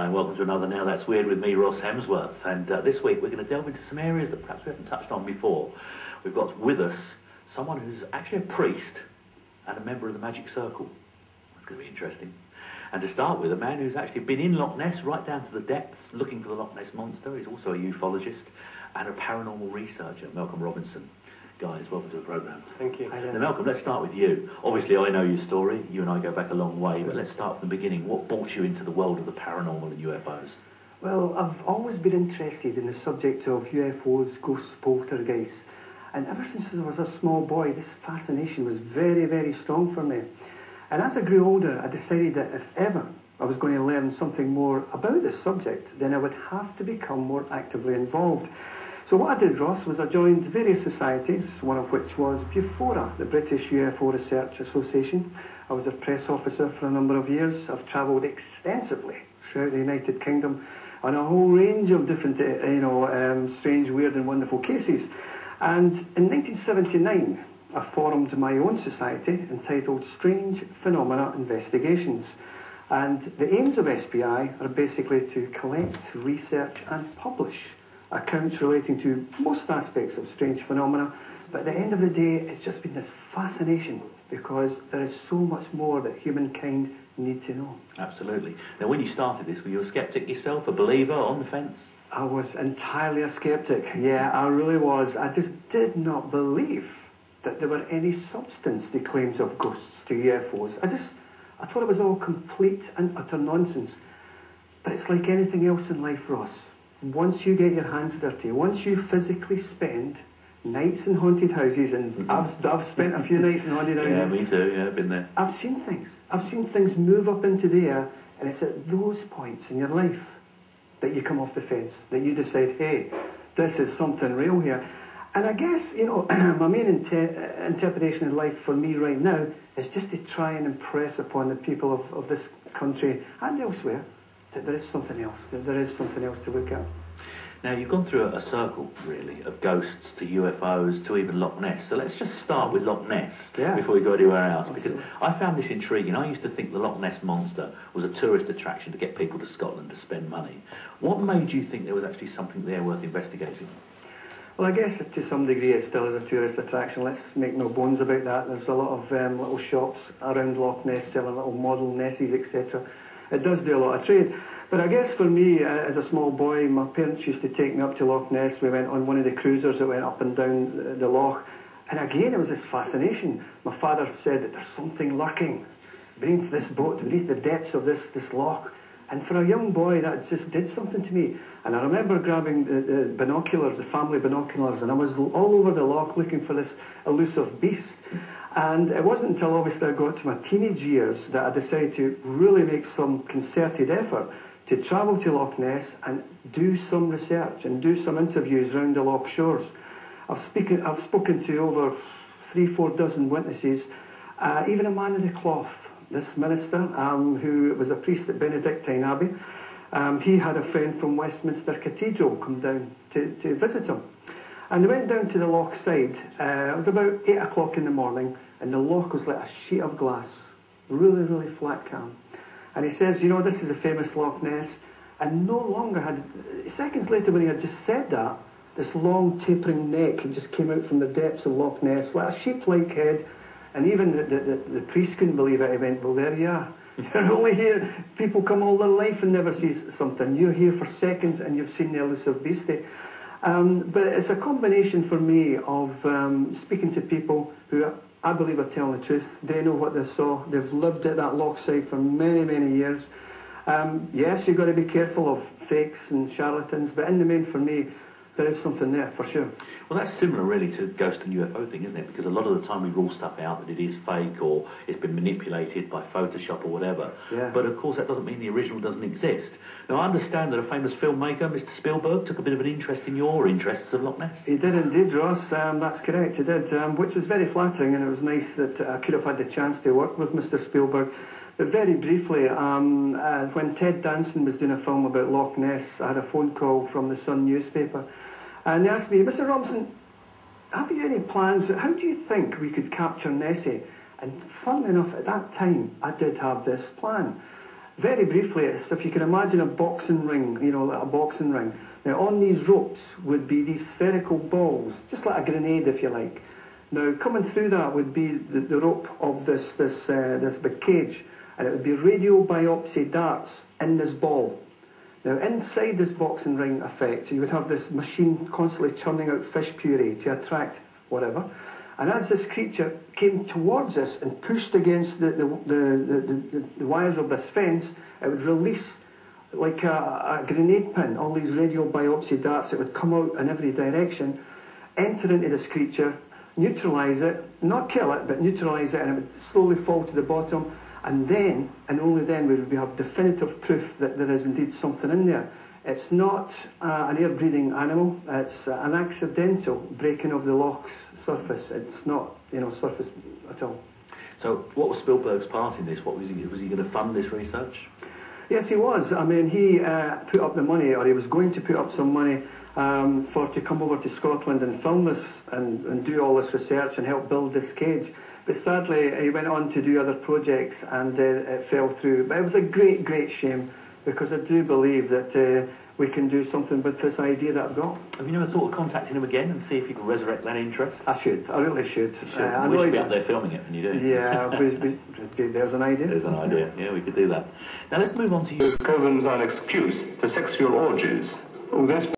Welcome to another Now That's Weird with me, Ross Hemsworth, and this week we're going to delve into some areas that perhaps we haven't touched on before. We've got with us someone who's actually a priest and a member of the Magic Circle. That's going to be interesting. And to start with, a man who's actually been in Loch Ness right down to the depths looking for the Loch Ness Monster. He's also a ufologist and a paranormal researcher, Malcolm Robinson. Guys, welcome to the programme. Thank you. Now, Malcolm, let's start with you. Obviously, I know your story. You and I go back a long way, but let's start from the beginning. What brought you into the world of the paranormal and UFOs? Well, I've always been interested in the subject of UFOs, ghosts, poltergeists. And ever since I was a small boy, this fascination was very, very strong for me. And as I grew older, I decided that if ever I was going to learn something more about this subject, then I would have to become more actively involved. So what I did, Ross, was I joined various societies, one of which was BUFORA, the British UFO Research Association. I was a press officer for a number of years. I've travelled extensively throughout the United Kingdom on a whole range of different, strange, weird and wonderful cases. And in 1979, I formed my own society entitled Strange Phenomena Investigations. And the aims of SPI are basically to collect, research and publish accounts relating to most aspects of strange phenomena, but at the end of the day it's just been this fascination because there is so much more that humankind need to know. Absolutely. Now, when you started this, were you a sceptic yourself, a believer, on the fence? I was entirely a sceptic, yeah, I really was. I just did not believe that there were any substance to claims of ghosts, to UFOs. I thought it was all complete and utter nonsense. But it's like anything else in life, Ross. Once you get your hands dirty, once you physically spend nights in haunted houses, and I've spent a few nights in haunted houses. Yeah, me too, yeah, I've been there. I've seen things. I've seen things move up into the air, and it's at those points in your life that you come off the fence, that you decide, hey, this is something real here. And I guess, my main interpretation of life for me right now is just to try and impress upon the people of this country and elsewhere that there is something else, that there is something else to look at. Now, you've gone through a circle, really, of ghosts to UFOs to even Loch Ness. So let's just start with Loch Ness before we go anywhere else, because I found this intriguing. I used to think the Loch Ness Monster was a tourist attraction to get people to Scotland to spend money. What made you think there was actually something there worth investigating? Well, I guess to some degree it still is a tourist attraction. Let's make no bones about that. There's a lot of little shops around Loch Ness selling little model Nessies, etc. It does do a lot of trade. But I guess for me, as a small boy, my parents used to take me up to Loch Ness. We went on one of the cruisers that went up and down the loch. And again, it was this fascination. My father said that there's something lurking beneath this boat, beneath the depths of this loch. And for a young boy, that just did something to me. And I remember grabbing the binoculars, the family binoculars, and I was all over the loch looking for this elusive beast. And it wasn't until obviously I got to my teenage years that I decided to really make some concerted effort to travel to Loch Ness and do some research and do some interviews around the loch shores. I've spoken to over 3-4 dozen witnesses, even a man in the cloth, this minister, who was a priest at Benedictine Abbey. He had a friend from Westminster Cathedral come down to visit him. And they went down to the loch side. It was about 8 o'clock in the morning, and the loch was like a sheet of glass, really, really flat calm. And he says, this is a famous Loch Ness. And no longer had, seconds later when he had just said that, this long tapering neck just came out from the depths of Loch Ness, like a sheep-like head. And even the priest couldn't believe it. He went, well, there you are. You're only here. People come all their life and never see something. You're here for seconds and you've seen the elusive beastie. But it's a combination for me of speaking to people who I believe are telling the truth. They know what they saw. They've lived at that loch side for many, many years. Yes, you've got to be careful of fakes and charlatans, but in the main for me, There is something there, for sure. Well, that's similar really to ghost and UFO thing, isn't it? Because a lot of the time we rule stuff out that it is fake or it's been manipulated by Photoshop or whatever. Yeah. But of course that doesn't mean the original doesn't exist. Now I understand that a famous filmmaker, Mr. Spielberg, took a bit of an interest in your interests of Loch Ness. He did indeed, Ross. That's correct, he did, which was very flattering, and it was nice that I could have had the chance to work with Mr. Spielberg. But very briefly, when Ted Danson was doing a film about Loch Ness, I had a phone call from the Sun newspaper, and they asked me, Mr. Robinson, have you any plans? How do you think we could capture Nessie? And funnily enough, at that time, I did have this plan. Very briefly, it's if you can imagine a boxing ring, you know, like a boxing ring. Now, on these ropes would be these spherical balls, just like a grenade, if you like. Now, coming through that would be the rope of this big cage, and it would be radio biopsy darts in this ball. Now, inside this boxing ring effect, you would have this machine constantly churning out fish puree to attract whatever. And as this creature came towards us and pushed against the wires of this fence, it would release like a grenade pin, all these radio biopsy darts that would come out in every direction, enter into this creature, neutralise it, not kill it, but neutralise it, and it would slowly fall to the bottom. And then, and only then, we would have definitive proof that there is indeed something in there. It's not an air-breathing animal. It's an accidental breaking of the loch's surface. It's not, you know, surface at all. So what was Spielberg's part in this? What was he going to fund this research? Yes, he was. I mean, he put up the money, or he was going to put up some money to come over to Scotland and film this and do all this research and help build this cage. But sadly, he went on to do other projects and it fell through. But it was a great, great shame, because I do believe that we can do something with this idea that I've got. Have you never thought of contacting him again and see if you can resurrect that interest? I should. I really should. We should be up there filming it when you do. Yeah, there's an idea. There's an idea. Yeah, we could do that. Now let's move on to you. Coven's an excuse for sexual orgies. Oh, that's